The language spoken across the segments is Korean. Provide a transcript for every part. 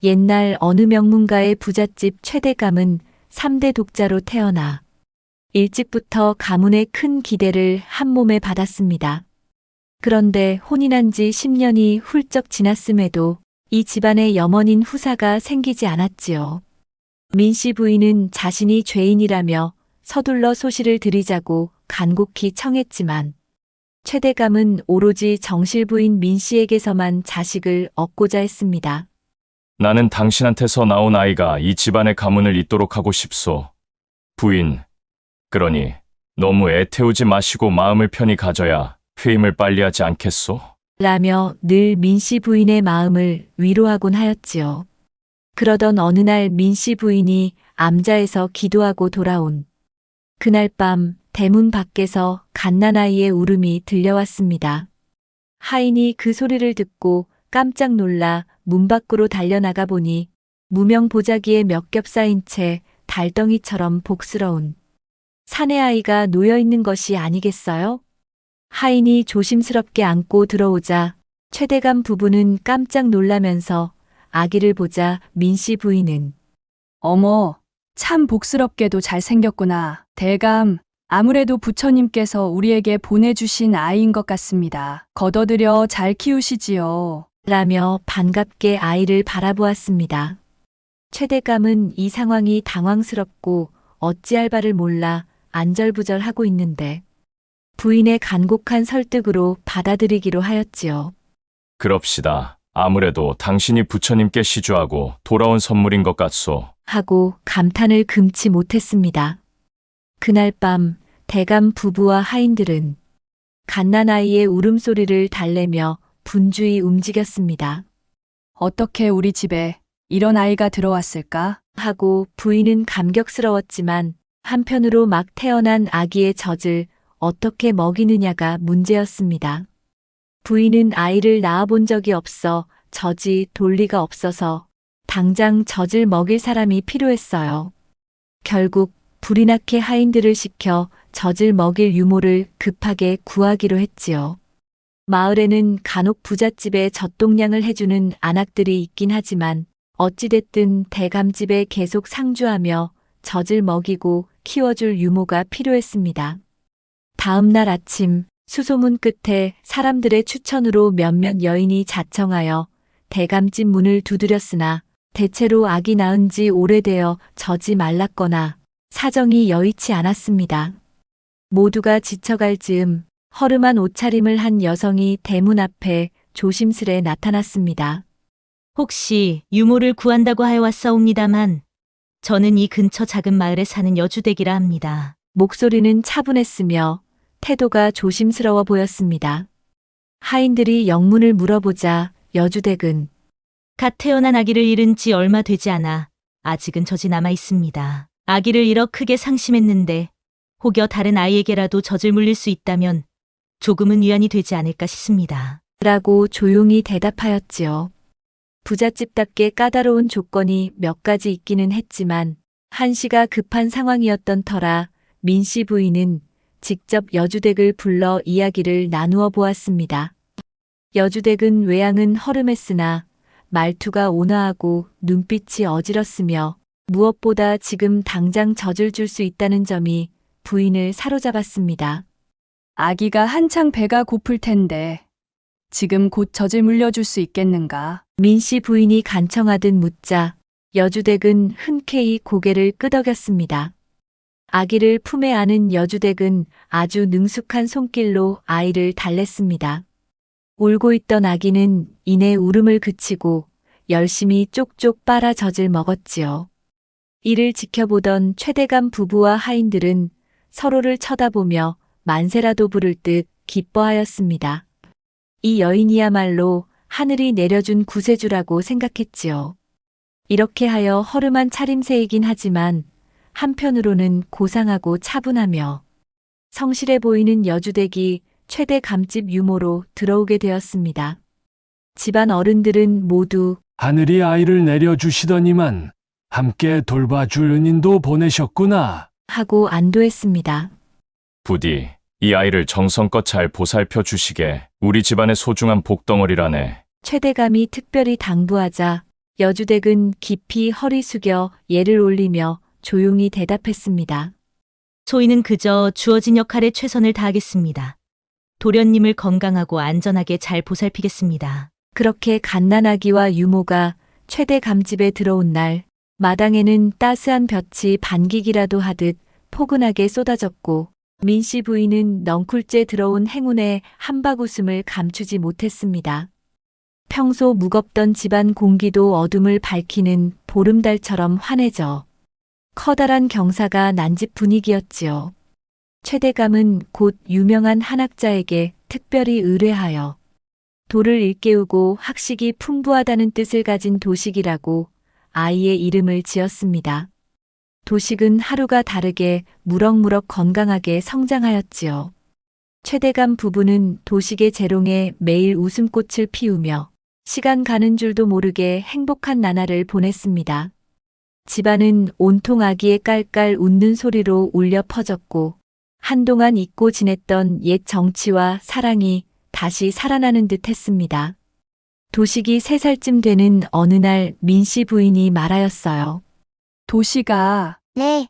옛날 어느 명문가의 부잣집 최대감은 3대 독자로 태어나 일찍부터 가문의 큰 기대를 한몸에 받았습니다. 그런데 혼인한 지 10년이 훌쩍 지났음에도 이 집안에 염원인 후사가 생기지 않았지요. 민씨 부인은 자신이 죄인이라며 서둘러 소시를 드리자고 간곡히 청했지만 최대감은 오로지 정실 부인 민씨에게서만 자식을 얻고자 했습니다. 나는 당신한테서 나온 아이가 이 집안의 가문을 잇도록 하고 싶소. 부인, 그러니 너무 애태우지 마시고 마음을 편히 가져야 회임을 빨리 하지 않겠소? 라며 늘 민씨 부인의 마음을 위로하곤 하였지요. 그러던 어느 날 민씨 부인이 암자에서 기도하고 돌아온 그날 밤 대문 밖에서 갓난아이의 울음이 들려왔습니다. 하인이 그 소리를 듣고 깜짝 놀라 문 밖으로 달려나가 보니 무명 보자기에 몇 겹 쌓인 채 달덩이처럼 복스러운 사내아이가 놓여있는 것이 아니겠어요? 하인이 조심스럽게 안고 들어오자 최대감 부부는 깜짝 놀라면서 아기를 보자 민씨 부인은 어머, 참 복스럽게도 잘생겼구나. 대감, 아무래도 부처님께서 우리에게 보내주신 아이인 것 같습니다. 거둬들여 잘 키우시지요. 라며 반갑게 아이를 바라보았습니다. 최대감은 이 상황이 당황스럽고 어찌할 바를 몰라 안절부절하고 있는데 부인의 간곡한 설득으로 받아들이기로 하였지요. 그럽시다. 아무래도 당신이 부처님께 시주하고 돌아온 선물인 것 같소. 하고 감탄을 금치 못했습니다. 그날 밤 대감 부부와 하인들은 갓난아이의 울음소리를 달래며 분주히 움직였습니다. 어떻게 우리 집에 이런 아이가 들어왔을까? 하고 부인은 감격스러웠지만 한편으로 막 태어난 아기의 젖을 어떻게 먹이느냐가 문제였습니다. 부인은 아이를 낳아본 적이 없어 젖이 돌 리가 없어서 당장 젖을 먹일 사람이 필요했어요. 결국 불이 나게 하인들을 시켜 젖을 먹일 유모를 급하게 구하기로 했지요. 마을에는 간혹 부잣집에 젖동량을 해주는 안악들이 있긴 하지만 어찌됐든 대감집에 계속 상주하며 젖을 먹이고 키워줄 유모가 필요했습니다. 다음 날 아침 수소문 끝에 사람들의 추천으로 몇몇 여인이 자청하여 대감집 문을 두드렸으나 대체로 아기 낳은 지 오래되어 젖이 말랐거나 사정이 여의치 않았습니다. 모두가 지쳐갈 즈음 허름한 옷차림을 한 여성이 대문 앞에 조심스레 나타났습니다. 혹시 유모를 구한다고 하여 왔사옵니다만 저는 이 근처 작은 마을에 사는 여주댁이라 합니다. 목소리는 차분했으며 태도가 조심스러워 보였습니다. 하인들이 영문을 물어보자 여주댁은 갓 태어난 아기를 잃은 지 얼마 되지 않아 아직은 젖이 남아 있습니다. 아기를 잃어 크게 상심했는데 혹여 다른 아이에게라도 젖을 물릴 수 있다면 조금은 위안이 되지 않을까 싶습니다. 라고 조용히 대답하였지요. 부잣집답게 까다로운 조건이 몇 가지 있기는 했지만 한시가 급한 상황이었던 터라 민씨 부인은 직접 여주댁을 불러 이야기를 나누어 보았습니다. 여주댁은 외양은 허름했으나 말투가 온화하고 눈빛이 어지럽으며 무엇보다 지금 당장 젖을 줄 수 있다는 점이 부인을 사로잡았습니다. 아기가 한창 배가 고플 텐데 지금 곧 젖을 물려줄 수 있겠는가? 민씨 부인이 간청하듯 묻자 여주댁은 흔쾌히 고개를 끄덕였습니다. 아기를 품에 안은 여주댁은 아주 능숙한 손길로 아이를 달랬습니다. 울고 있던 아기는 이내 울음을 그치고 열심히 쪽쪽 빨아 젖을 먹었지요. 이를 지켜보던 최대감 부부와 하인들은 서로를 쳐다보며 만세라도 부를 듯 기뻐하였습니다. 이 여인이야말로 하늘이 내려준 구세주라고 생각했지요. 이렇게 하여 허름한 차림새이긴 하지만 한편으로는 고상하고 차분하며 성실해 보이는 여주댁이 최대 감집 유모로 들어오게 되었습니다. 집안 어른들은 모두 하늘이 아이를 내려주시더니만 함께 돌봐줄 은인도 보내셨구나. 하고 안도했습니다. 부디 이 아이를 정성껏 잘 보살펴 주시게 우리 집안의 소중한 복덩어리라네. 최대감이 특별히 당부하자 여주댁은 깊이 허리 숙여 예를 올리며 조용히 대답했습니다. 소희는 그저 주어진 역할에 최선을 다하겠습니다. 도련님을 건강하고 안전하게 잘 보살피겠습니다. 그렇게 갓난아기와 유모가 최대 감집에 들어온 날, 마당에는 따스한 볕이 반기기라도 하듯 포근하게 쏟아졌고, 민씨 부인은 넝쿨째 들어온 행운의 한박웃음을 감추지 못했습니다. 평소 무겁던 집안 공기도 어둠을 밝히는 보름달처럼 환해져 커다란 경사가 난 집 분위기였지요. 최대감은 곧 유명한 한학자에게 특별히 의뢰하여 돌을 일깨우고 학식이 풍부하다는 뜻을 가진 도식이라고 아이의 이름을 지었습니다. 도식은 하루가 다르게 무럭무럭 건강하게 성장하였지요. 최대감 부부는 도식의 재롱에 매일 웃음꽃을 피우며 시간 가는 줄도 모르게 행복한 나날을 보냈습니다. 집안은 온통 아기의 깔깔 웃는 소리로 울려 퍼졌고 한동안 잊고 지냈던 옛 정치와 사랑이 다시 살아나는 듯 했습니다. 도식이 3살쯤 되는 어느 날 민씨 부인이 말하였어요. 도시가 네,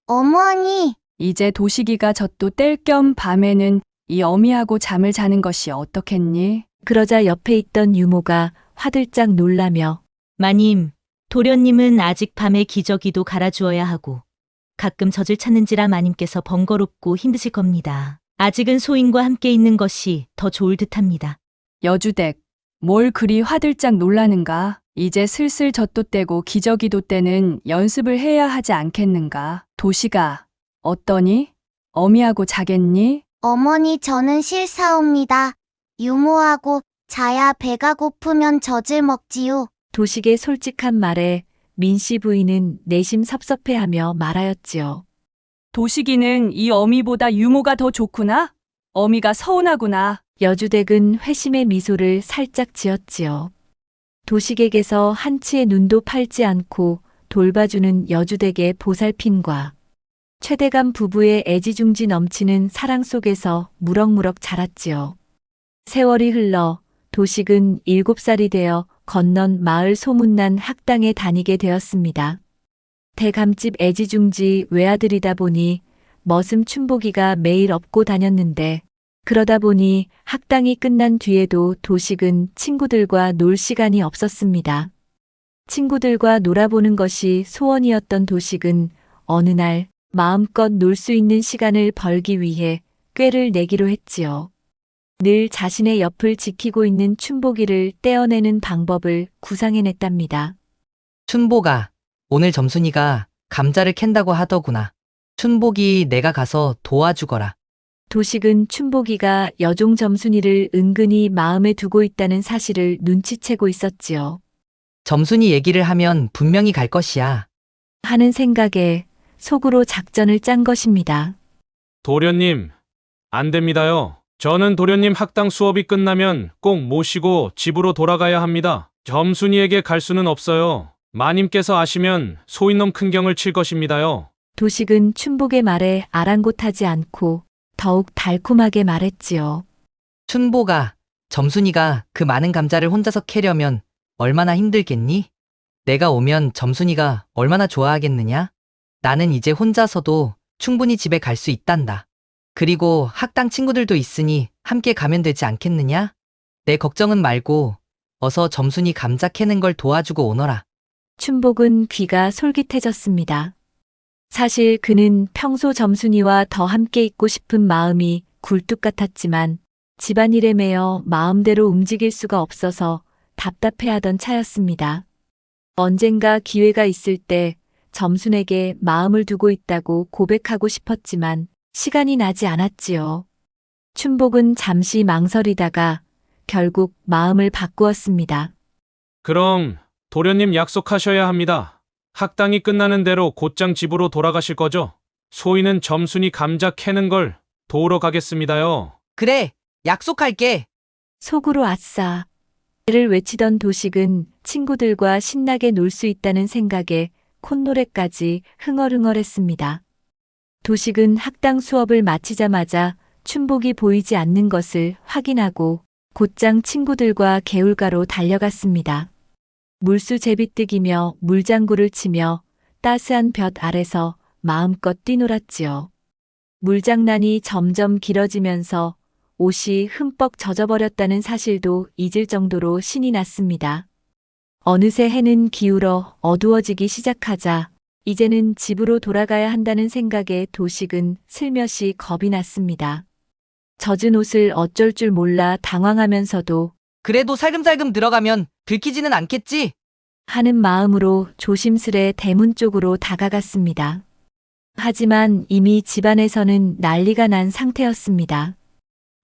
어머니. 이제 도시기가 젖도 뗄 겸 밤에는 이 어미하고 잠을 자는 것이 어떻겠니? 그러자 옆에 있던 유모가 화들짝 놀라며 마님, 도련님은 아직 밤에 기저귀도 갈아주어야 하고 가끔 젖을 찾는지라 마님께서 번거롭고 힘드실 겁니다. 아직은 소인과 함께 있는 것이 더 좋을 듯합니다. 여주댁, 뭘 그리 화들짝 놀라는가? 이제 슬슬 젖도 떼고 기저귀도 떼는 연습을 해야 하지 않겠는가? 도시가 어떠니? 어미하고 자겠니? 어머니 저는 싫사옵니다. 유모하고 자야 배가 고프면 젖을 먹지요. 도식의 솔직한 말에 민씨 부인은 내심 섭섭해하며 말하였지요. 도시기는 이 어미보다 유모가 더 좋구나? 어미가 서운하구나. 여주댁은 회심의 미소를 살짝 지었지요. 도식에게서 한치의 눈도 팔지 않고 돌봐주는 여주댁의 보살핌과 최대감 부부의 애지중지 넘치는 사랑 속에서 무럭무럭 자랐지요. 세월이 흘러 도식은 7살이 되어 건넌 마을 소문난 학당에 다니게 되었습니다. 대감집 애지중지 외아들이다 보니 머슴 춘복이가 매일 업고 다녔는데 그러다 보니 학당이 끝난 뒤에도 도식은 친구들과 놀 시간이 없었습니다. 친구들과 놀아보는 것이 소원이었던 도식은 어느 날 마음껏 놀 수 있는 시간을 벌기 위해 꾀를 내기로 했지요. 늘 자신의 옆을 지키고 있는 춘복이를 떼어내는 방법을 구상해냈답니다. 춘복아, 오늘 점순이가 감자를 캔다고 하더구나. 춘복이 내가 가서 도와주거라. 도식은 춘복이가 여종 점순이를 은근히 마음에 두고 있다는 사실을 눈치채고 있었지요. 점순이 얘기를 하면 분명히 갈 것이야. 하는 생각에 속으로 작전을 짠 것입니다. 도련님, 안 됩니다요. 저는 도련님 학당 수업이 끝나면 꼭 모시고 집으로 돌아가야 합니다. 점순이에게 갈 수는 없어요. 마님께서 아시면 소인놈 큰경을 칠 것입니다요. 도식은 춘복의 말에 아랑곳하지 않고 더욱 달콤하게 말했지요. 춘복아, 점순이가 그 많은 감자를 혼자서 캐려면 얼마나 힘들겠니? 내가 오면 점순이가 얼마나 좋아하겠느냐? 나는 이제 혼자서도 충분히 집에 갈 수 있단다. 그리고 학당 친구들도 있으니 함께 가면 되지 않겠느냐? 내 걱정은 말고 어서 점순이 감자 캐는 걸 도와주고 오너라. 춘복은 귀가 솔깃해졌습니다. 사실 그는 평소 점순이와 더 함께 있고 싶은 마음이 굴뚝 같았지만 집안일에 매여 마음대로 움직일 수가 없어서 답답해하던 차였습니다. 언젠가 기회가 있을 때 점순에게 마음을 두고 있다고 고백하고 싶었지만 시간이 나지 않았지요. 춘복은 잠시 망설이다가 결국 마음을 바꾸었습니다. 그럼 도련님 약속하셔야 합니다. 학당이 끝나는 대로 곧장 집으로 돌아가실 거죠? 소인은 점순이 감자 캐는 걸 도우러 가겠습니다요. 그래, 약속할게. 속으로 아싸. 를 외치던 도식은 친구들과 신나게 놀 수 있다는 생각에 콧노래까지 흥얼흥얼했습니다. 도식은 학당 수업을 마치자마자 춘복이 보이지 않는 것을 확인하고 곧장 친구들과 개울가로 달려갔습니다. 물수 제비뜨기며 물장구를 치며 따스한 볕 아래서 마음껏 뛰놀았지요. 물장난이 점점 길어지면서 옷이 흠뻑 젖어버렸다는 사실도 잊을 정도로 신이 났습니다. 어느새 해는 기울어 어두워지기 시작하자 이제는 집으로 돌아가야 한다는 생각에 도식은 슬며시 겁이 났습니다. 젖은 옷을 어쩔 줄 몰라 당황하면서도 그래도 살금살금 들어가면 들키지는 않겠지? 하는 마음으로 조심스레 대문 쪽으로 다가갔습니다. 하지만 이미 집안에서는 난리가 난 상태였습니다.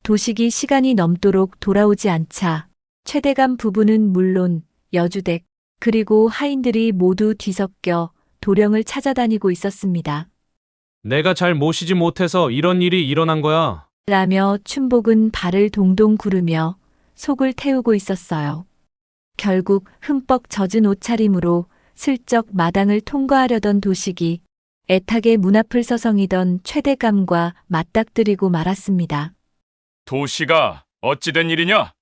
도식이 시간이 넘도록 돌아오지 않자 최대감 부부는 물론 여주댁 그리고 하인들이 모두 뒤섞여 도령을 찾아다니고 있었습니다. 내가 잘 모시지 못해서 이런 일이 일어난 거야. 라며 춘복은 발을 동동 구르며 속을 태우고 있었어요. 결국 흠뻑 젖은 옷차림으로 슬쩍 마당을 통과하려던 도식이 애타게 문 앞을 서성이던 최대감과 맞닥뜨리고 말았습니다. 도시가 어찌된 일이냐?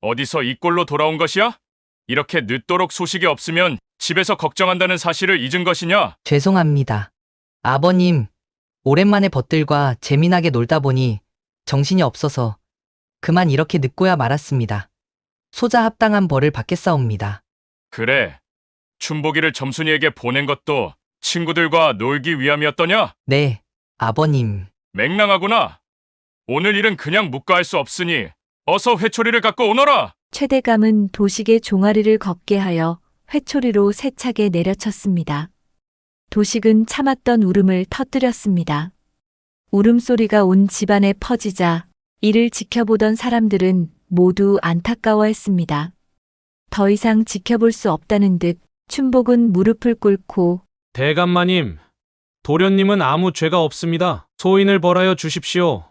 어디서 이 꼴로 돌아온 것이야? 이렇게 늦도록 소식이 없으면 집에서 걱정한다는 사실을 잊은 것이냐? 죄송합니다. 아버님, 오랜만에 벗들과 재미나게 놀다 보니 정신이 없어서 그만 이렇게 늦고야 말았습니다. 소자 합당한 벌을 받겠사옵니다. 그래. 춘복이를 점순이에게 보낸 것도 친구들과 놀기 위함이었더냐? 네, 아버님. 맹랑하구나. 오늘 일은 그냥 묵과할 수 없으니 어서 회초리를 갖고 오너라. 최대감은 도식의 종아리를 걷게 하여 회초리로 세차게 내려쳤습니다. 도식은 참았던 울음을 터뜨렸습니다. 울음소리가 온 집안에 퍼지자 이를 지켜보던 사람들은 모두 안타까워했습니다. 더 이상 지켜볼 수 없다는 듯 춘복은 무릎을 꿇고 대감마님, 도련님은 아무 죄가 없습니다. 소인을 벌하여 주십시오.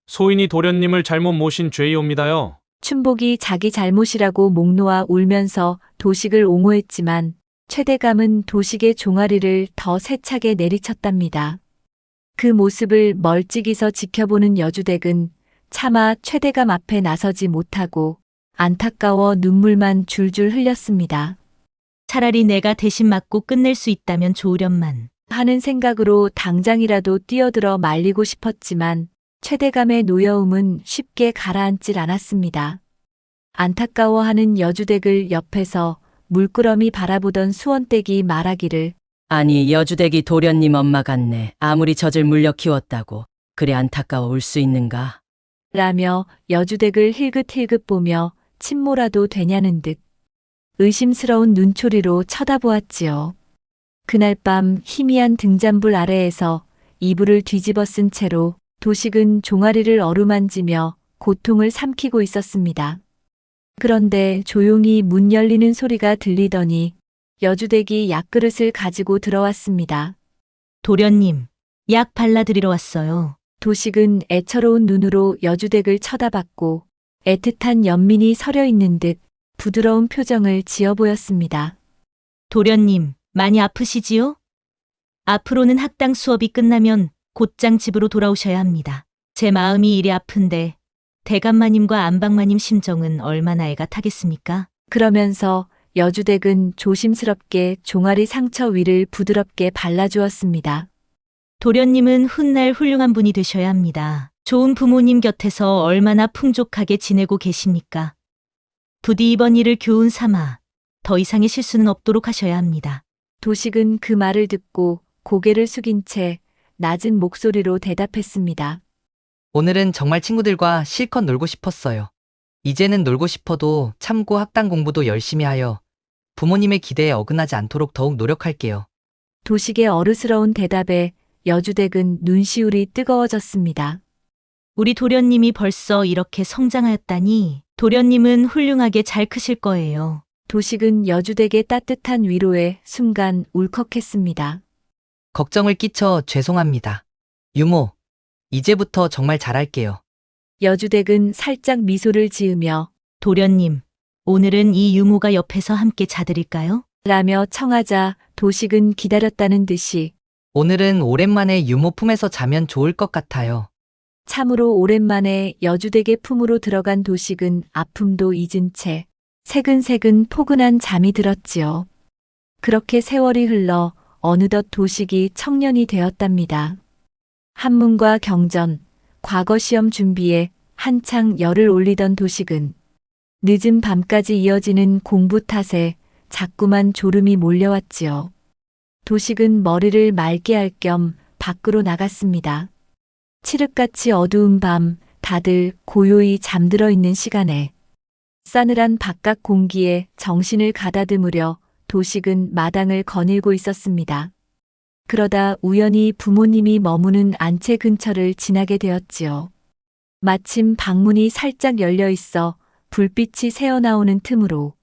소인이 도련님을 잘못 모신 죄이옵니다요. 춘복이 자기 잘못이라고 목 놓아 울면서 도식을 옹호했지만 최대감은 도식의 종아리를 더 세차게 내리쳤답니다. 그 모습을 멀찍이서 지켜보는 여주댁은 차마 최대감 앞에 나서지 못하고 안타까워 눈물만 줄줄 흘렸습니다. 차라리 내가 대신 맞고 끝낼 수 있다면 좋으련만. 하는 생각으로 당장이라도 뛰어들어 말리고 싶었지만 최대감의 노여움은 쉽게 가라앉질 않았습니다. 안타까워하는 여주댁을 옆에서 물끄러미 바라보던 수원댁이 말하기를 아니 여주댁이 도련님 엄마 같네. 아무리 젖을 물려 키웠다고 그리 안타까워 울 수 있는가? 라며 여주댁을 힐긋힐긋 보며 침몰아도 되냐는 듯 의심스러운 눈초리로 쳐다보았지요. 그날 밤 희미한 등잔불 아래에서 이불을 뒤집어 쓴 채로 도식은 종아리를 어루만지며 고통을 삼키고 있었습니다. 그런데 조용히 문 열리는 소리가 들리더니 여주댁이 약그릇을 가지고 들어왔습니다. 도련님, 약 발라드리러 왔어요. 도식은 애처로운 눈으로 여주댁을 쳐다봤고 애틋한 연민이 서려 있는 듯 부드러운 표정을 지어 보였습니다. 도련님, 많이 아프시지요? 앞으로는 학당 수업이 끝나면 곧장 집으로 돌아오셔야 합니다. 제 마음이 이리 아픈데 대감마님과 안방마님 심정은 얼마나 애가 타겠습니까? 그러면서 여주댁은 조심스럽게 종아리 상처 위를 부드럽게 발라주었습니다. 도련님은 훗날 훌륭한 분이 되셔야 합니다. 좋은 부모님 곁에서 얼마나 풍족하게 지내고 계십니까? 부디 이번 일을 교훈 삼아 더 이상의 실수는 없도록 하셔야 합니다. 도식은 그 말을 듣고 고개를 숙인 채 낮은 목소리로 대답했습니다. 오늘은 정말 친구들과 실컷 놀고 싶었어요. 이제는 놀고 싶어도 참고 학당 공부도 열심히 하여 부모님의 기대에 어긋나지 않도록 더욱 노력할게요. 도식의 어르스러운 대답에 여주댁은 눈시울이 뜨거워졌습니다. 우리 도련님이 벌써 이렇게 성장하였다니 도련님은 훌륭하게 잘 크실 거예요. 도식은 여주댁의 따뜻한 위로에 순간 울컥했습니다. 걱정을 끼쳐 죄송합니다. 유모, 이제부터 정말 잘할게요. 여주댁은 살짝 미소를 지으며 도련님, 오늘은 이 유모가 옆에서 함께 자드릴까요? 라며 청하자 도식은 기다렸다는 듯이 오늘은 오랜만에 유모 품에서 자면 좋을 것 같아요. 참으로 오랜만에 여주댁의 품으로 들어간 도식은 아픔도 잊은 채 새근새근 포근한 잠이 들었지요. 그렇게 세월이 흘러 어느덧 도식이 청년이 되었답니다. 한문과 경전, 과거 시험 준비에 한창 열을 올리던 도식은 늦은 밤까지 이어지는 공부 탓에 자꾸만 졸음이 몰려왔지요. 도식은 머리를 맑게 할 겸 밖으로 나갔습니다. 칠흑같이 어두운 밤 다들 고요히 잠들어 있는 시간에 싸늘한 바깥 공기에 정신을 가다듬으려 도식은 마당을 거닐고 있었습니다. 그러다 우연히 부모님이 머무는 안채 근처를 지나게 되었지요. 마침 방문이 살짝 열려 있어 불빛이 새어나오는 틈으로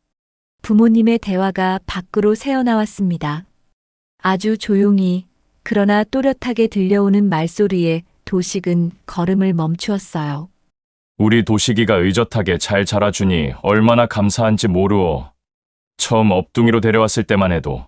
부모님의 대화가 밖으로 새어나왔습니다. 아주 조용히 그러나 또렷하게 들려오는 말소리에 도식은 걸음을 멈추었어요. 우리 도식이가 의젓하게 잘 자라주니 얼마나 감사한지 모르오. 처음 업둥이로 데려왔을 때만 해도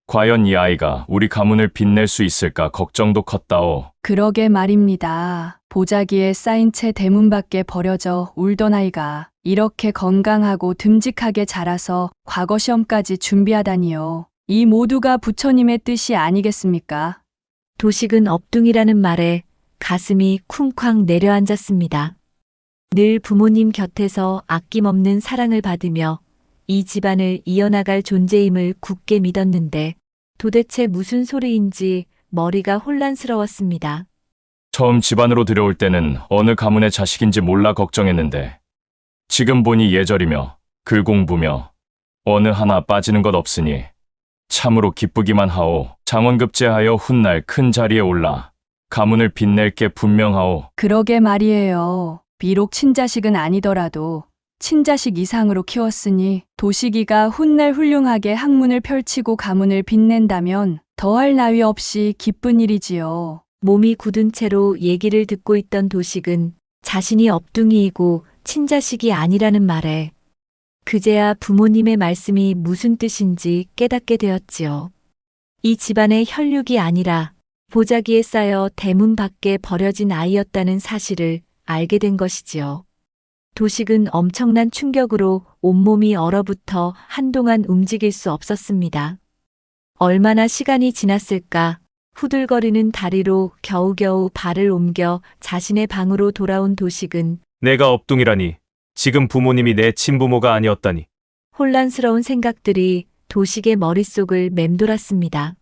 과연 이 아이가 우리 가문을 빛낼 수 있을까 걱정도 컸다오. 그러게 말입니다. 보자기에 쌓인 채 대문 밖에 버려져 울던 아이가 이렇게 건강하고 듬직하게 자라서 과거 시험까지 준비하다니요. 이 모두가 부처님의 뜻이 아니겠습니까? 도식은 업둥이라는 말에 가슴이 쿵쾅 내려앉았습니다. 늘 부모님 곁에서 아낌없는 사랑을 받으며 이 집안을 이어나갈 존재임을 굳게 믿었는데 도대체 무슨 소리인지 머리가 혼란스러웠습니다. 처음 집안으로 들여올 때는 어느 가문의 자식인지 몰라 걱정했는데 지금 보니 예절이며 글 공부며 어느 하나 빠지는 것 없으니 참으로 기쁘기만 하오. 장원급제하여 훗날 큰 자리에 올라 가문을 빛낼 게 분명하오. 그러게 말이에요. 비록 친자식은 아니더라도 친자식 이상으로 키웠으니 도식이가 훗날 훌륭하게 학문을 펼치고 가문을 빛낸다면 더할 나위 없이 기쁜 일이지요. 몸이 굳은 채로 얘기를 듣고 있던 도식은 자신이 업둥이이고 친자식이 아니라는 말에 그제야 부모님의 말씀이 무슨 뜻인지 깨닫게 되었지요. 이 집안의 혈육이 아니라 보자기에 쌓여 대문 밖에 버려진 아이였다는 사실을 알게 된 것이지요. 도식은 엄청난 충격으로 온몸이 얼어붙어 한동안 움직일 수 없었습니다. 얼마나 시간이 지났을까 후들거리는 다리로 겨우겨우 발을 옮겨 자신의 방으로 돌아온 도식은 내가 업둥이라니. 지금 부모님이 내 친부모가 아니었다니. 혼란스러운 생각들이 도식의 머릿속을 맴돌았습니다.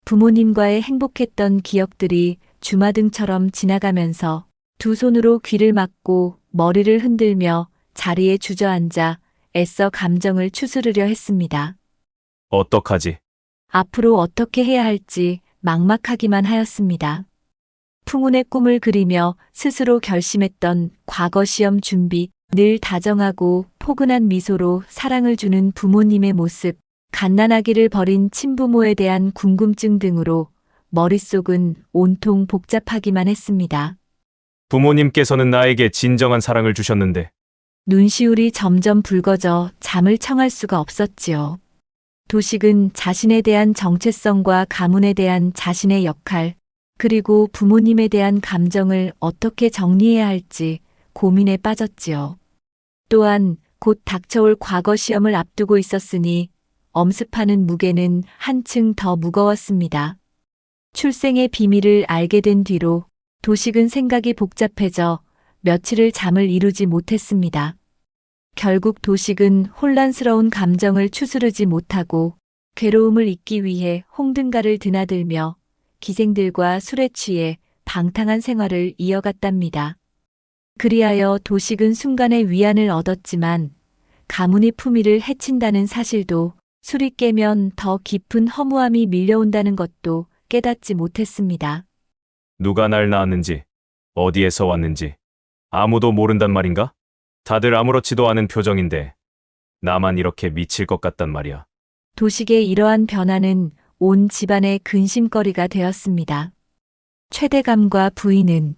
부모님과의 행복했던 기억들이 주마등처럼 지나가면서 두 손으로 귀를 막고 머리를 흔들며 자리에 주저앉아 애써 감정을 추스르려 했습니다. 어떡하지? 앞으로 어떻게 해야 할지 막막하기만 하였습니다. 풍운의 꿈을 그리며 스스로 결심했던 과거 시험 준비, 늘 다정하고 포근한 미소로 사랑을 주는 부모님의 모습, 갓난아기를 버린 친부모에 대한 궁금증 등으로 머릿속은 온통 복잡하기만 했습니다. 부모님께서는 나에게 진정한 사랑을 주셨는데 눈시울이 점점 붉어져 잠을 청할 수가 없었지요. 도식은 자신에 대한 정체성과 가문에 대한 자신의 역할, 그리고 부모님에 대한 감정을 어떻게 정리해야 할지 고민에 빠졌지요. 또한 곧 닥쳐올 과거 시험을 앞두고 있었으니 엄습하는 무게는 한층 더 무거웠습니다. 출생의 비밀을 알게 된 뒤로 도식은 생각이 복잡해져 며칠을 잠을 이루지 못했습니다. 결국 도식은 혼란스러운 감정을 추스르지 못하고 괴로움을 잊기 위해 홍등가를 드나들며 기생들과 술에 취해 방탕한 생활을 이어갔답니다. 그리하여 도식은 순간의 위안을 얻었지만 가문의 품위를 해친다는 사실도 술이 깨면 더 깊은 허무함이 밀려온다는 것도 깨닫지 못했습니다. 누가 날 낳았는지 어디에서 왔는지 아무도 모른단 말인가? 다들 아무렇지도 않은 표정인데 나만 이렇게 미칠 것 같단 말이야. 도식의 이러한 변화는 온 집안의 근심거리가 되었습니다. 최대감과 부인은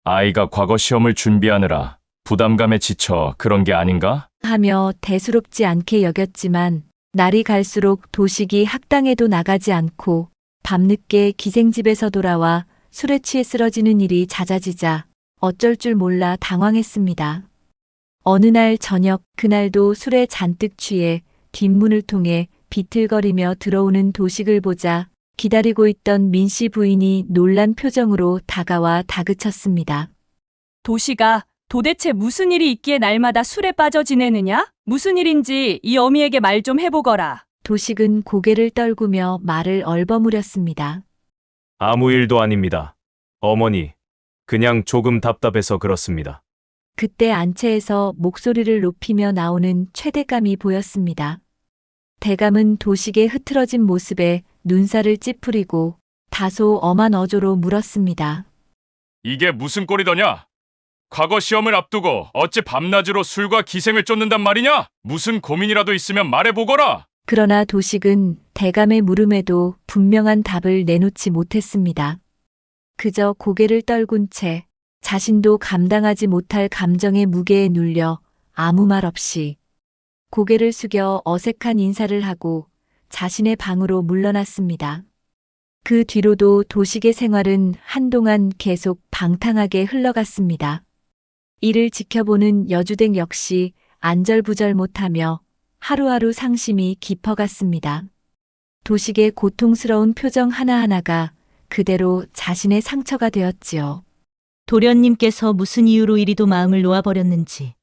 아이가 과거 시험을 준비하느라 부담감에 지쳐 그런 게 아닌가? 하며 대수롭지 않게 여겼지만 날이 갈수록 도식이 학당에도 나가지 않고 밤늦게 기생집에서 돌아와 술에 취해 쓰러지는 일이 잦아지자 어쩔 줄 몰라 당황했습니다. 어느 날 저녁, 그날도 술에 잔뜩 취해 뒷문을 통해 비틀거리며 들어오는 도식을 보자 기다리고 있던 민 씨 부인이 놀란 표정으로 다가와 다그쳤습니다. 도시가 도대체 무슨 일이 있기에 날마다 술에 빠져 지내느냐? 무슨 일인지 이 어미에게 말 좀 해보거라. 도식은 고개를 떨구며 말을 얼버무렸습니다. 아무 일도 아닙니다. 어머니, 그냥 조금 답답해서 그렇습니다. 그때 안채에서 목소리를 높이며 나오는 최대감이 보였습니다. 대감은 도식의 흐트러진 모습에 눈살을 찌푸리고 다소 엄한 어조로 물었습니다. 이게 무슨 꼴이더냐? 과거 시험을 앞두고 어찌 밤낮으로 술과 기생을 쫓는단 말이냐? 무슨 고민이라도 있으면 말해보거라! 그러나 도식은 대감의 물음에도 분명한 답을 내놓지 못했습니다. 그저 고개를 떨군 채 자신도 감당하지 못할 감정의 무게에 눌려 아무 말 없이 고개를 숙여 어색한 인사를 하고 자신의 방으로 물러났습니다. 그 뒤로도 도식의 생활은 한동안 계속 방탕하게 흘러갔습니다. 이를 지켜보는 여주댁 역시 안절부절 못하며 하루하루 상심이 깊어갔습니다. 도식의 고통스러운 표정 하나하나가 그대로 자신의 상처가 되었지요. 도련님께서 무슨 이유로 이리도 마음을 놓아버렸는지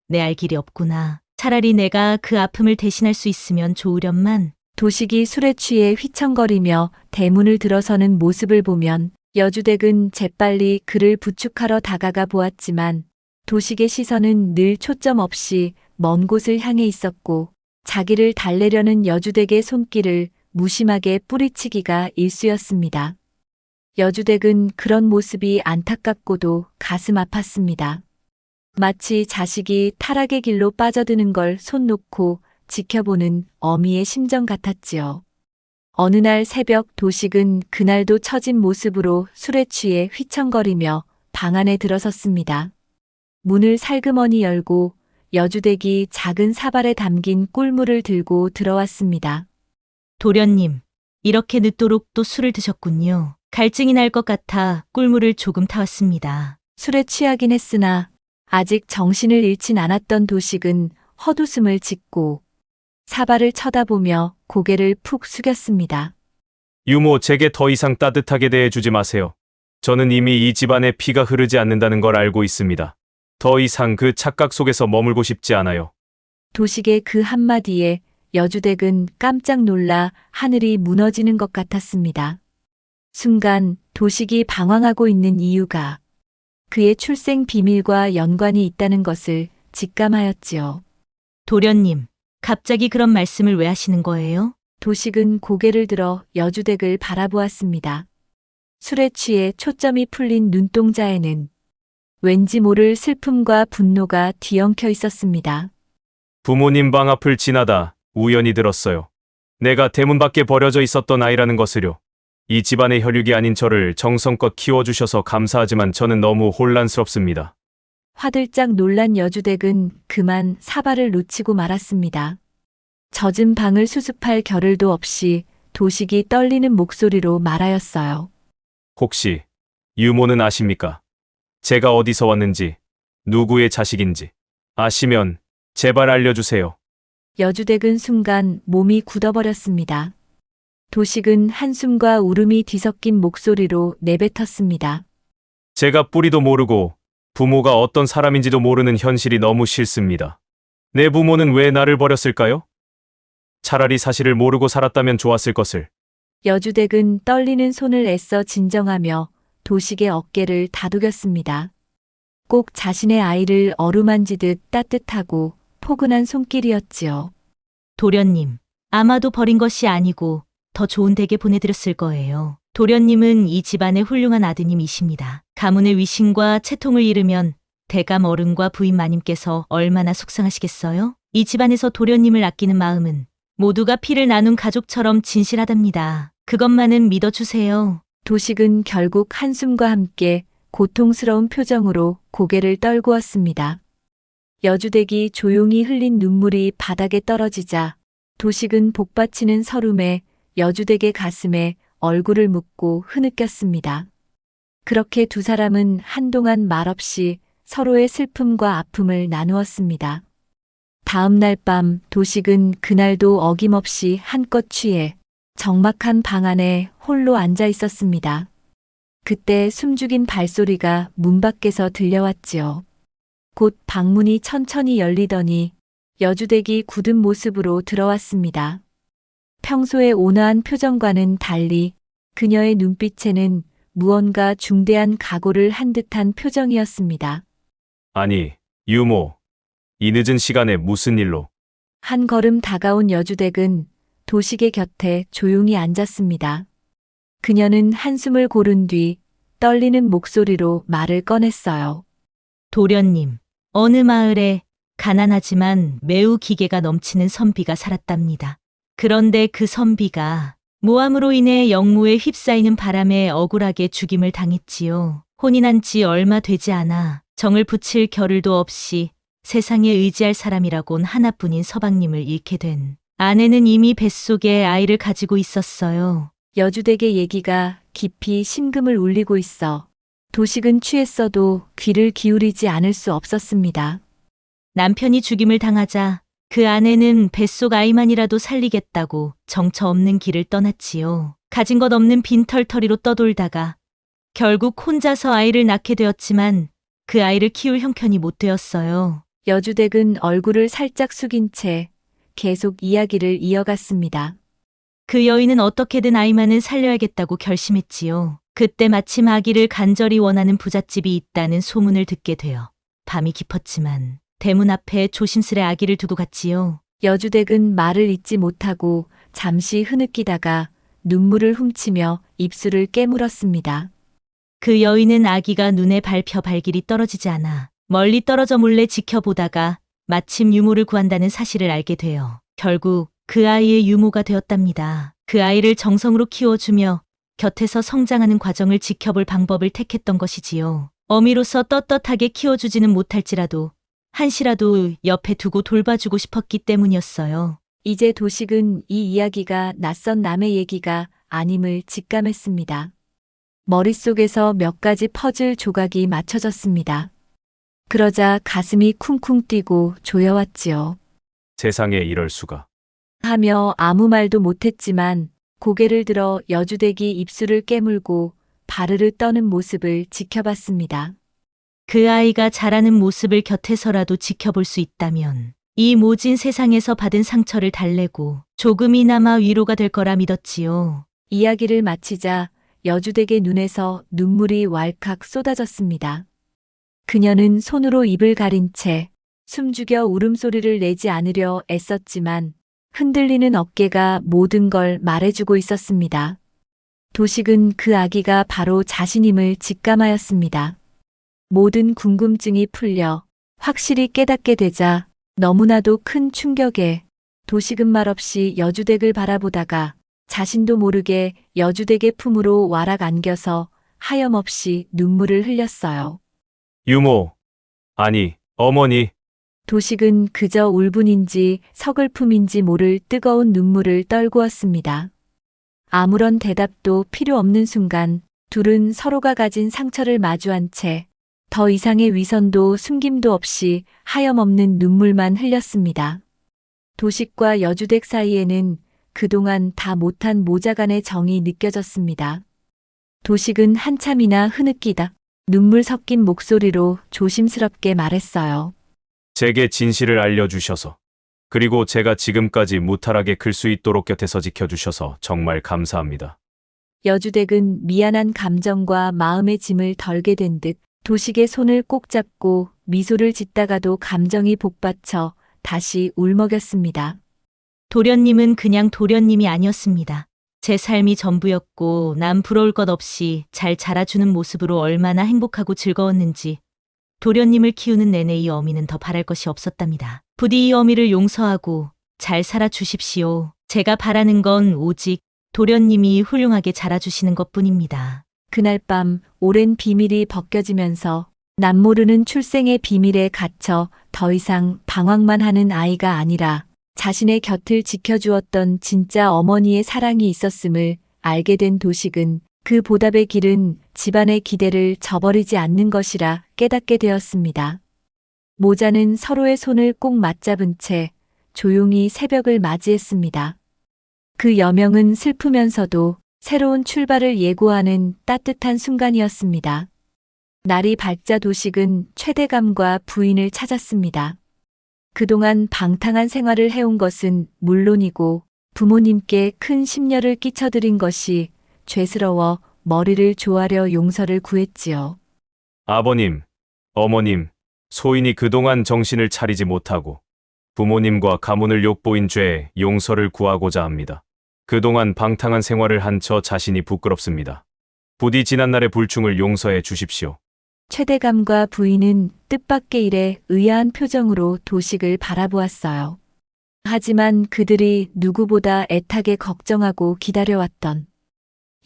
내 알 길이 없구나. 차라리 내가 그 아픔을 대신할 수 있으면 좋으련만. 도식이 술에 취해 휘청거리며 대문을 들어서는 모습을 보면 여주댁은 재빨리 그를 부축하러 다가가 보았지만 도식의 시선은 늘 초점 없이 먼 곳을 향해 있었고 자기를 달래려는 여주댁의 손길을 무심하게 뿌리치기가 일쑤였습니다. 여주댁은 그런 모습이 안타깝고도 가슴 아팠습니다. 마치 자식이 타락의 길로 빠져드는 걸 손 놓고 지켜보는 어미의 심정 같았지요. 어느 날 새벽 도식은 그날도 처진 모습으로 술에 취해 휘청거리며 방 안에 들어섰습니다. 문을 살그머니 열고 여주댁이 작은 사발에 담긴 꿀물을 들고 들어왔습니다. 도련님, 이렇게 늦도록 또 술을 드셨군요. 갈증이 날 것 같아 꿀물을 조금 타왔습니다. 술에 취하긴 했으나 아직 정신을 잃진 않았던 도식은 헛웃음을 짓고 사발을 쳐다보며 고개를 푹 숙였습니다. 유모, 제게 더 이상 따뜻하게 대해주지 마세요. 저는 이미 이 집안에 피가 흐르지 않는다는 걸 알고 있습니다. 더 이상 그 착각 속에서 머물고 싶지 않아요. 도식의 그 한마디에 여주댁은 깜짝 놀라 하늘이 무너지는 것 같았습니다. 순간 도식이 방황하고 있는 이유가 그의 출생 비밀과 연관이 있다는 것을 직감하였지요. 도련님, 갑자기 그런 말씀을 왜 하시는 거예요? 도식은 고개를 들어 여주댁을 바라보았습니다. 술에 취해 초점이 풀린 눈동자에는 왠지 모를 슬픔과 분노가 뒤엉켜 있었습니다. 부모님 방 앞을 지나다 우연히 들었어요. 내가 대문 밖에 버려져 있었던 아이라는 것을요. 이 집안의 혈육이 아닌 저를 정성껏 키워주셔서 감사하지만 저는 너무 혼란스럽습니다. 화들짝 놀란 여주댁은 그만 사발을 놓치고 말았습니다. 젖은 방을 수습할 겨를도 없이 도식이 떨리는 목소리로 말하였어요. 혹시 유모는 아십니까? 제가 어디서 왔는지, 누구의 자식인지 아시면 제발 알려주세요. 여주댁은 순간 몸이 굳어버렸습니다. 도식은 한숨과 울음이 뒤섞인 목소리로 내뱉었습니다. 제가 뿌리도 모르고 부모가 어떤 사람인지도 모르는 현실이 너무 싫습니다. 내 부모는 왜 나를 버렸을까요? 차라리 사실을 모르고 살았다면 좋았을 것을. 여주댁은 떨리는 손을 애써 진정하며 도식의 어깨를 다독였습니다. 꼭 자신의 아이를 어루만지듯 따뜻하고 포근한 손길이었지요. 도련님, 아마도 버린 것이 아니고 더 좋은 댁에 보내드렸을 거예요. 도련님은 이 집안의 훌륭한 아드님이십니다. 가문의 위신과 채통을 잃으면 대감 어른과 부인 마님께서 얼마나 속상하시겠어요? 이 집안에서 도련님을 아끼는 마음은 모두가 피를 나눈 가족처럼 진실하답니다. 그것만은 믿어주세요. 도식은 결국 한숨과 함께 고통스러운 표정으로 고개를 떨구었습니다. 여주댁이 조용히 흘린 눈물이 바닥에 떨어지자 도식은 복받치는 서름에 여주댁의 가슴에 얼굴을 묻고 흐느꼈습니다. 그렇게 두 사람은 한동안 말없이 서로의 슬픔과 아픔을 나누었습니다. 다음 날 밤 도식은 그날도 어김없이 한껏 취해 적막한 방 안에 홀로 앉아 있었습니다. 그때 숨죽인 발소리가 문 밖에서 들려왔지요. 곧 방문이 천천히 열리더니 여주댁이 굳은 모습으로 들어왔습니다. 평소의 온화한 표정과는 달리 그녀의 눈빛에는 무언가 중대한 각오를 한 듯한 표정이었습니다. 아니, 유모. 이 늦은 시간에 무슨 일로? 한 걸음 다가온 여주댁은 도식의 곁에 조용히 앉았습니다. 그녀는 한숨을 고른 뒤 떨리는 목소리로 말을 꺼냈어요. 도련님, 어느 마을에 가난하지만 매우 기계가 넘치는 선비가 살았답니다. 그런데 그 선비가 모함으로 인해 영무에 휩싸이는 바람에 억울하게 죽임을 당했지요. 혼이 난 지 얼마 되지 않아 정을 붙일 겨를도 없이 세상에 의지할 사람이라곤 하나뿐인 서방님을 잃게 된 아내는 이미 뱃속에 아이를 가지고 있었어요. 여주댁의 얘기가 깊이 심금을 울리고 있어 도식은 취했어도 귀를 기울이지 않을 수 없었습니다. 남편이 죽임을 당하자 그 아내는 뱃속 아이만이라도 살리겠다고 정처 없는 길을 떠났지요. 가진 것 없는 빈털터리로 떠돌다가 결국 혼자서 아이를 낳게 되었지만 그 아이를 키울 형편이 못 되었어요. 여주댁은 얼굴을 살짝 숙인 채 계속 이야기를 이어갔습니다. 그 여인은 어떻게든 아이만은 살려야겠다고 결심했지요. 그때 마침 아기를 간절히 원하는 부잣집이 있다는 소문을 듣게 되어 밤이 깊었지만 대문 앞에 조심스레 아기를 두고 갔지요. 여주댁은 말을 잇지 못하고 잠시 흐느끼다가 눈물을 훔치며 입술을 깨물었습니다. 그 여인은 아기가 눈에 밟혀 발길이 떨어지지 않아 멀리 떨어져 몰래 지켜보다가 마침 유모를 구한다는 사실을 알게 되어 결국 그 아이의 유모가 되었답니다. 그 아이를 정성으로 키워주며 곁에서 성장하는 과정을 지켜볼 방법을 택했던 것이지요. 어미로서 떳떳하게 키워주지는 못할지라도 한시라도 옆에 두고 돌봐주고 싶었기 때문이었어요. 이제 도식은 이 이야기가 낯선 남의 얘기가 아님을 직감했습니다. 머릿속에서 몇 가지 퍼즐 조각이 맞춰졌습니다. 그러자 가슴이 쿵쿵 뛰고 조여왔지요. 세상에 이럴 수가. 하며 아무 말도 못했지만 고개를 들어 여주댁이 입술을 깨물고 바르르 떠는 모습을 지켜봤습니다. 그 아이가 자라는 모습을 곁에서라도 지켜볼 수 있다면 이 모진 세상에서 받은 상처를 달래고 조금이나마 위로가 될 거라 믿었지요. 이야기를 마치자 여주댁의 눈에서 눈물이 왈칵 쏟아졌습니다. 그녀는 손으로 입을 가린 채 숨죽여 울음소리를 내지 않으려 애썼지만 흔들리는 어깨가 모든 걸 말해주고 있었습니다. 도식은 그 아기가 바로 자신임을 직감하였습니다. 모든 궁금증이 풀려 확실히 깨닫게 되자 너무나도 큰 충격에 도식은 말없이 여주댁을 바라보다가 자신도 모르게 여주댁의 품으로 와락 안겨서 하염없이 눈물을 흘렸어요. 유모. 아니, 어머니. 도식은 그저 울분인지 서글픔인지 모를 뜨거운 눈물을 떨구었습니다. 아무런 대답도 필요 없는 순간 둘은 서로가 가진 상처를 마주한 채 더 이상의 위선도 숨김도 없이 하염없는 눈물만 흘렸습니다. 도식과 여주댁 사이에는 그동안 다 못한 모자간의 정이 느껴졌습니다. 도식은 한참이나 흐느끼다 눈물 섞인 목소리로 조심스럽게 말했어요. 제게 진실을 알려주셔서, 그리고 제가 지금까지 무탈하게 클 수 있도록 곁에서 지켜주셔서 정말 감사합니다. 여주댁은 미안한 감정과 마음의 짐을 덜게 된 듯 도식의 손을 꼭 잡고 미소를 짓다가도 감정이 복받쳐 다시 울먹였습니다. 도련님은 그냥 도련님이 아니었습니다. 제 삶이 전부였고 남 부러울 것 없이 잘 자라주는 모습으로 얼마나 행복하고 즐거웠는지 도련님을 키우는 내내 이 어미는 더 바랄 것이 없었답니다. 부디 이 어미를 용서하고 잘 살아주십시오. 제가 바라는 건 오직 도련님이 훌륭하게 자라주시는 것뿐입니다. 그날 밤 오랜 비밀이 벗겨지면서 남모르는 출생의 비밀에 갇혀 더 이상 방황만 하는 아이가 아니라 자신의 곁을 지켜주었던 진짜 어머니의 사랑이 있었음을 알게 된 도식은 그 보답의 길은 집안의 기대를 저버리지 않는 것이라 깨닫게 되었습니다. 모자는 서로의 손을 꼭 맞잡은 채 조용히 새벽을 맞이했습니다. 그 여명은 슬프면서도 새로운 출발을 예고하는 따뜻한 순간이었습니다. 날이 밝자 도식은 최대감과 부인을 찾았습니다. 그동안 방탕한 생활을 해온 것은 물론이고 부모님께 큰 심려를 끼쳐드린 것이 죄스러워 머리를 조아려 용서를 구했지요. 아버님, 어머님, 소인이 그동안 정신을 차리지 못하고 부모님과 가문을 욕보인 죄에 용서를 구하고자 합니다. 그동안 방탕한 생활을 한 저 자신이 부끄럽습니다. 부디 지난날의 불충을 용서해 주십시오. 최대감과 부인은 뜻밖의 일에 의아한 표정으로 도식을 바라보았어요. 하지만 그들이 누구보다 애타게 걱정하고 기다려왔던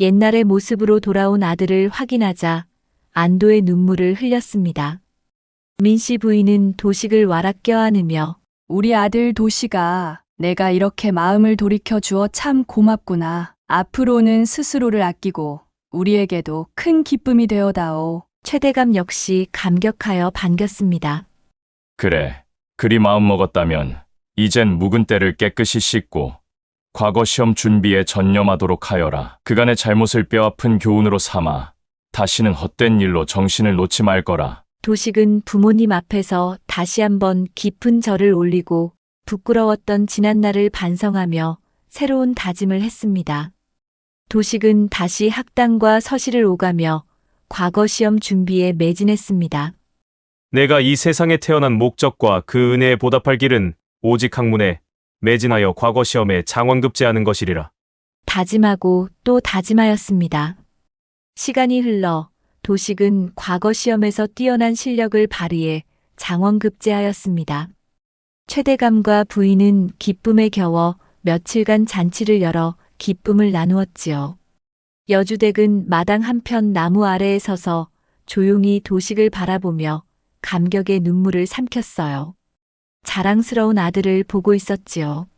옛날의 모습으로 돌아온 아들을 확인하자 안도의 눈물을 흘렸습니다. 민씨 부인은 도식을 와락 껴안으며 우리 아들 도시가 내가 이렇게 마음을 돌이켜 주어 참 고맙구나. 앞으로는 스스로를 아끼고 우리에게도 큰 기쁨이 되어다오. 최대감 역시 감격하여 반겼습니다. 그래, 그리 마음먹었다면 이젠 묵은 때를 깨끗이 씻고 과거 시험 준비에 전념하도록 하여라. 그간의 잘못을 뼈아픈 교훈으로 삼아 다시는 헛된 일로 정신을 놓지 말 거라. 도식은 부모님 앞에서 다시 한번 깊은 절을 올리고 부끄러웠던 지난날을 반성하며 새로운 다짐을 했습니다. 도식은 다시 학당과 서실을 오가며 과거 시험 준비에 매진했습니다. 내가 이 세상에 태어난 목적과 그 은혜에 보답할 길은 오직 학문에 매진하여 과거 시험에 장원급제하는 것이리라. 다짐하고 또 다짐하였습니다. 시간이 흘러 도식은 과거 시험에서 뛰어난 실력을 발휘해 장원급제하였습니다. 최대감과 부인은 기쁨에 겨워 며칠간 잔치를 열어 기쁨을 나누었지요. 여주댁은 마당 한편 나무 아래에 서서 조용히 도식을 바라보며 감격의 눈물을 삼켰어요. 자랑스러운 아들을 보고 있었지요.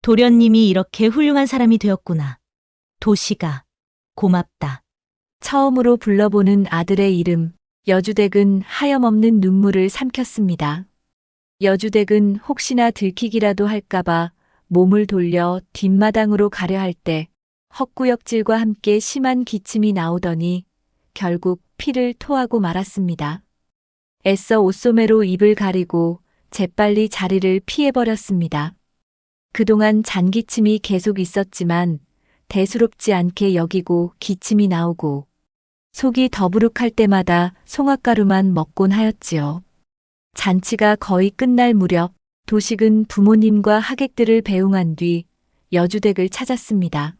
도련님이 이렇게 훌륭한 사람이 되었구나. 도시가 고맙다. 처음으로 불러보는 아들의 이름, 여주댁은 하염없는 눈물을 삼켰습니다. 여주댁은 혹시나 들키기라도 할까봐 몸을 돌려 뒷마당으로 가려 할 때 헛구역질과 함께 심한 기침이 나오더니 결국 피를 토하고 말았습니다. 애써 옷소매로 입을 가리고 재빨리 자리를 피해버렸습니다. 그동안 잔기침이 계속 있었지만 대수롭지 않게 여기고 기침이 나오고 속이 더부룩할 때마다 송악가루만 먹곤 하였지요. 잔치가 거의 끝날 무렵 도식은 부모님과 하객들을 배웅한 뒤 여주댁을 찾았습니다.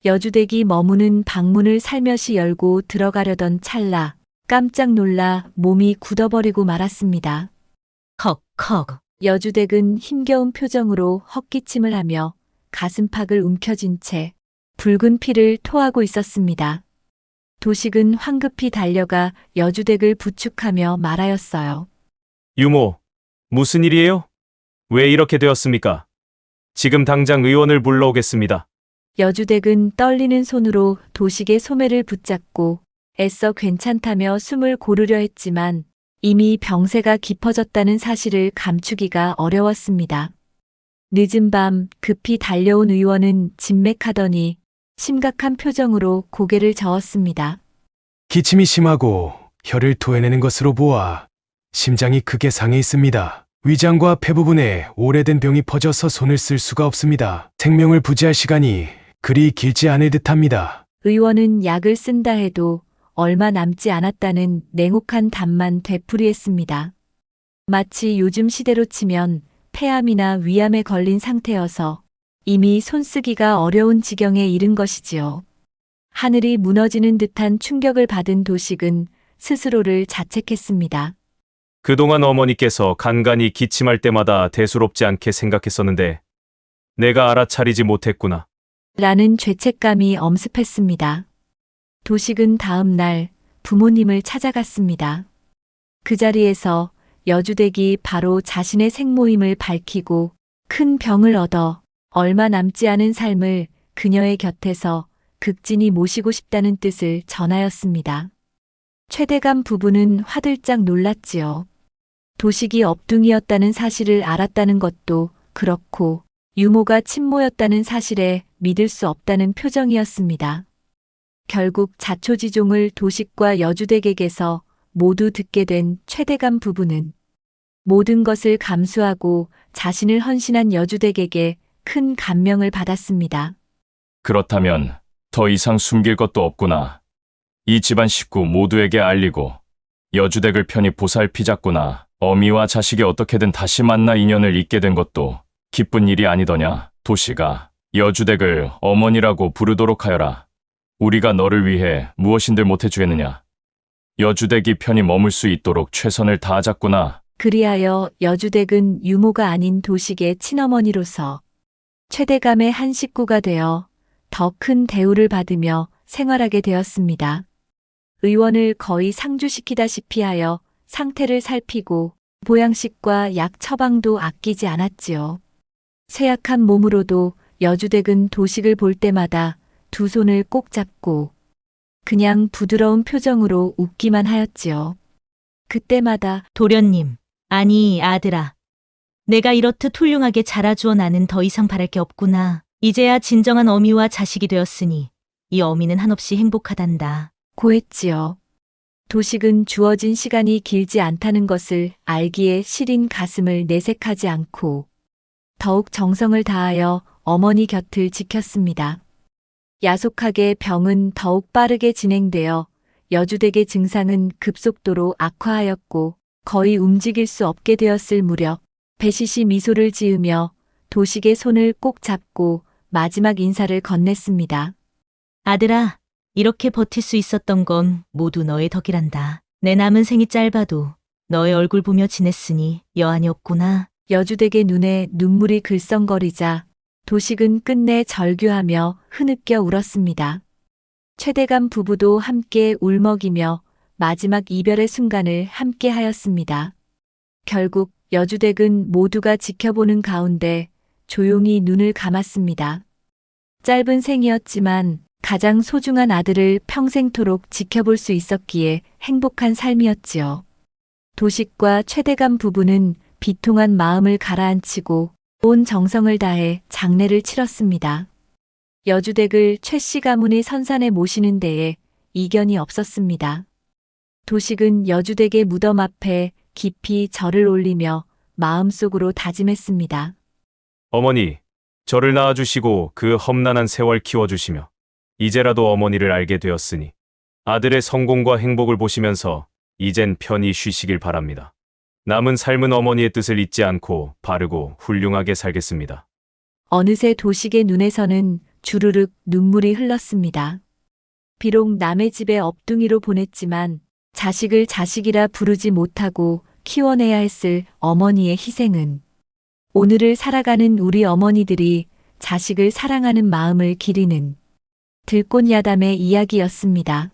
여주댁이 머무는 방문을 살며시 열고 들어가려던 찰나 깜짝 놀라 몸이 굳어버리고 말았습니다. 헉헉. 여주댁은 힘겨운 표정으로 헛기침을 하며 가슴팍을 움켜쥔 채 붉은 피를 토하고 있었습니다. 도식은 황급히 달려가 여주댁을 부축하며 말하였어요. 유모, 무슨 일이에요? 왜 이렇게 되었습니까? 지금 당장 의원을 불러오겠습니다. 여주댁은 떨리는 손으로 도식의 소매를 붙잡고 애써 괜찮다며 숨을 고르려 했지만 이미 병세가 깊어졌다는 사실을 감추기가 어려웠습니다. 늦은 밤 급히 달려온 의원은 진맥하더니 심각한 표정으로 고개를 저었습니다. 기침이 심하고 혀를 토해내는 것으로 보아 심장이 크게 상해 있습니다. 위장과 폐 부분에 오래된 병이 퍼져서 손을 쓸 수가 없습니다. 생명을 부지할 시간이 그리 길지 않을 듯합니다. 의원은 약을 쓴다 해도 얼마 남지 않았다는 냉혹한 답만 되풀이했습니다. 마치 요즘 시대로 치면 폐암이나 위암에 걸린 상태여서 이미 손쓰기가 어려운 지경에 이른 것이지요. 하늘이 무너지는 듯한 충격을 받은 도식은 스스로를 자책했습니다. 그동안 어머니께서 간간히 기침할 때마다 대수롭지 않게 생각했었는데 내가 알아차리지 못했구나. 라는 죄책감이 엄습했습니다. 도식은 다음 날 부모님을 찾아갔습니다. 그 자리에서 여주댁이 바로 자신의 생모임을 밝히고 큰 병을 얻어 얼마 남지 않은 삶을 그녀의 곁에서 극진히 모시고 싶다는 뜻을 전하였습니다. 최대감 부부는 화들짝 놀랐지요. 도식이 업둥이었다는 사실을 알았다는 것도 그렇고 유모가 친모였다는 사실에 믿을 수 없다는 표정이었습니다. 결국 자초지종을 도식과 여주댁에게서 모두 듣게 된 최대감 부부는 모든 것을 감수하고 자신을 헌신한 여주댁에게 큰 감명을 받았습니다. 그렇다면 더 이상 숨길 것도 없구나. 이 집안 식구 모두에게 알리고 여주댁을 편히 보살피자꾸나. 어미와 자식이 어떻게든 다시 만나 인연을 잇게 된 것도 기쁜 일이 아니더냐. 도시가 여주댁을 어머니라고 부르도록 하여라. 우리가 너를 위해 무엇인들 못해주겠느냐. 여주댁이 편히 머물 수 있도록 최선을 다하자꾸나. 그리하여 여주댁은 유모가 아닌 도식의 친어머니로서 최대감의 한 식구가 되어 더 큰 대우를 받으며 생활하게 되었습니다. 의원을 거의 상주시키다시피 하여 상태를 살피고 보양식과 약 처방도 아끼지 않았지요. 쇠약한 몸으로도 여주댁은 도식을 볼 때마다 두 손을 꼭 잡고 그냥 부드러운 표정으로 웃기만 하였지요. 그때마다 도련님, 아니 아들아. 내가 이렇듯 훌륭하게 자라주어 나는 더 이상 바랄 게 없구나. 이제야 진정한 어미와 자식이 되었으니 이 어미는 한없이 행복하단다. 고했지요. 도식은 주어진 시간이 길지 않다는 것을 알기에 시린 가슴을 내색하지 않고 더욱 정성을 다하여 어머니 곁을 지켰습니다. 야속하게 병은 더욱 빠르게 진행되어 여주댁의 증상은 급속도로 악화하였고 거의 움직일 수 없게 되었을 무렵 배시시 미소를 지으며 도식의 손을 꼭 잡고 마지막 인사를 건넸습니다. 아들아, 이렇게 버틸 수 있었던 건 모두 너의 덕이란다. 내 남은 생이 짧아도 너의 얼굴 보며 지냈으니 여한이 없구나. 여주댁의 눈에 눈물이 글썽거리자 도식은 끝내 절규하며 흐느껴 울었습니다. 최대감 부부도 함께 울먹이며 마지막 이별의 순간을 함께 하였습니다. 결국 여주댁은 모두가 지켜보는 가운데 조용히 눈을 감았습니다. 짧은 생이었지만 가장 소중한 아들을 평생토록 지켜볼 수 있었기에 행복한 삶이었지요. 도식과 최대감 부부는 비통한 마음을 가라앉히고 온 정성을 다해 장례를 치렀습니다. 여주댁을 최씨 가문의 선산에 모시는 데에 이견이 없었습니다. 도식은 여주댁의 무덤 앞에 깊이 절을 올리며 마음속으로 다짐했습니다. 어머니, 저를 낳아주시고 그 험난한 세월 키워주시며 이제라도 어머니를 알게 되었으니 아들의 성공과 행복을 보시면서 이젠 편히 쉬시길 바랍니다. 남은 삶은 어머니의 뜻을 잊지 않고 바르고 훌륭하게 살겠습니다. 어느새 도식의 눈에서는 주르륵 눈물이 흘렀습니다. 비록 남의 집에 업둥이로 보냈지만 자식을 자식이라 부르지 못하고 키워내야 했을 어머니의 희생은 오늘을 살아가는 우리 어머니들이 자식을 사랑하는 마음을 기리는 들꽃야담의 이야기였습니다.